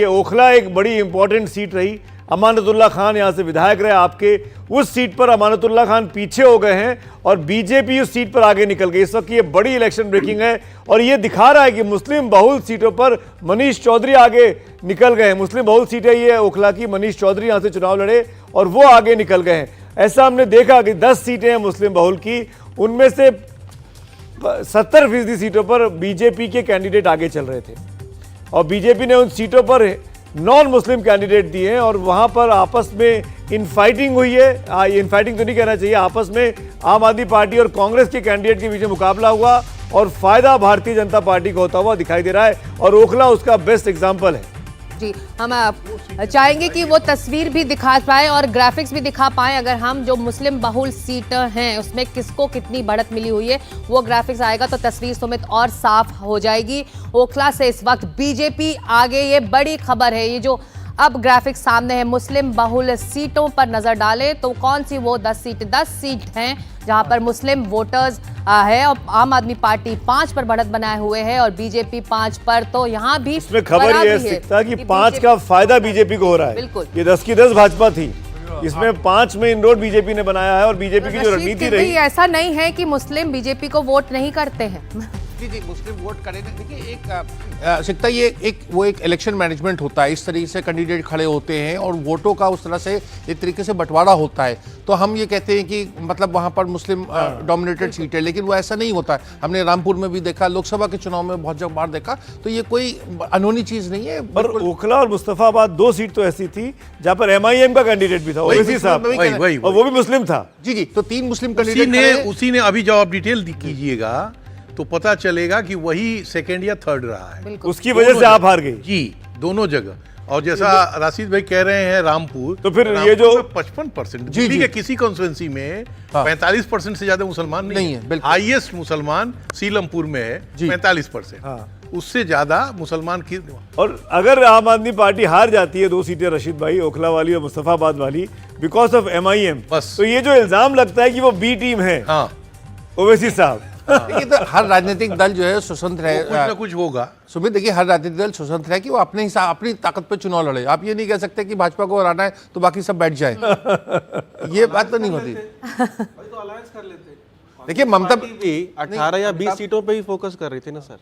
ये ओखला एक बड़ी इंपॉर्टेंट सीट रही। अमानतुल्लाह खान यहां से विधायक रहे आपके, उस सीट पर अमानतुल्लाह खान पीछे हो गए हैं और बीजेपी उस सीट पर आगे निकल गई। इस वक्त ये बड़ी इलेक्शन ब्रेकिंग है और ये दिखा रहा है कि मुस्लिम बहुल सीटों पर मनीष चौधरी आगे निकल गए हैं। मुस्लिम बहुल सीटें ये ओखला की, मनीष चौधरी यहां से चुनाव लड़े और वो आगे निकल गए हैं। ऐसा हमने देखा कि 10 सीटें हैं मुस्लिम बहुल की, उनमें से 70% सीटों पर बीजेपी के कैंडिडेट आगे चल रहे थे और बीजेपी ने उन सीटों पर नॉन मुस्लिम कैंडिडेट दिए हैं और वहां पर आपस में इनफाइटिंग हुई है। इनफाइटिंग तो नहीं कहना चाहिए, आपस में आम आदमी पार्टी और कांग्रेस के कैंडिडेट के बीच मुकाबला हुआ और फायदा भारतीय जनता पार्टी को होता हुआ दिखाई दे रहा है और ओखला उसका बेस्ट एग्जाम्पल है। जी, हम चाहेंगे कि वो तस्वीर भी दिखा पाए और ग्राफिक्स भी दिखा पाए। अगर हम जो मुस्लिम बहुल सीट हैं उसमें किसको कितनी बढ़त मिली हुई है वो ग्राफिक्स आएगा तो तस्वीर समेत और साफ हो जाएगी। ओखला से इस वक्त बीजेपी आगे, ये बड़ी खबर है। ये जो अब ग्राफिक्स सामने है, मुस्लिम बहुल सीटों पर नजर डालें तो कौन सी वो 10 सीट हैं जहां पर मुस्लिम वोटर्स है और आम आदमी पार्टी 5 पर बढ़त बनाए हुए है और बीजेपी 5 पर। तो यहाँ भी इसमें खबर यह है कि 5 का फायदा बीजेपी को हो रहा है। बिल्कुल, ये 10 की 10 भाजपा थी, इसमें 5 में इनरोड बीजेपी ने बनाया है और बीजेपी की जो रणनीति रही, ऐसा नहीं है कि मुस्लिम बीजेपी को वोट नहीं करते हैं। जी, मुस्लिम वोट करेंगे। देखिए सिकता ये एक इलेक्शन मैनेजमेंट होता है, इस तरीके से कैंडिडेट खड़े होते हैं और वोटों का उस तरह से एक तरीके से बंटवारा होता है। तो हम ये कहते हैं कि मतलब वहाँ पर मुस्लिम डोमिनेटेड सीट है, लेकिन वो ऐसा नहीं होता है। हमने रामपुर में भी देखा, लोकसभा के चुनाव में बहुत बार देखा, तो ये कोई अनहोनी चीज नहीं है। और ओखला और मुस्तफाबाद 2 सीट तो ऐसी थी जहाँ पर MIM का कैंडिडेट भी था, ओवैसी साहब, और वो भी मुस्लिम था। जी, तो 3 मुस्लिम कैंडिडेट उसी ने अभी जब आप डिटेल कीजिएगा तो पता चलेगा कि वही सेकंड या थर्ड रहा है, उसकी वजह से आप हार गई। जी, दोनों जगह। और जैसा राशिद भाई कह रहे हैं रामपुर, तो फिर ये जो 55% दिल्ली के किसी कॉन्स्टिट्यूंसी में 45% से ज्यादा मुसलमान नहीं है। हाईएस्ट मुसलमान सीलमपुर में है 45%, उससे ज्यादा मुसलमान की। और अगर आम आदमी पार्टी हार जाती है 2 सीटें रशीद भाई, ओखला वाली और मुस्तफाबाद वाली, बिकॉज ऑफ MIM, बस तो ये जो इल्जाम लगता है कि वो बी टीम है ओवैसी साहब। देखिए, तो हर राजनीतिक दल जो है स्वतंत्र है, कुछ ना कुछ होगा। सुमित, देखिए हर राजनीतिक दल स्वतंत्र है कि वो अपने हिसाब, अपनी ताकत पे चुनाव लड़े। आप ये नहीं कह सकते कि भाजपा को हराना है तो बाकी सब बैठ जाए। ये बात तो नहीं होती। देखिए ममता भी 18 या 20 सीटों पे ही फोकस कर रही थी ना सर।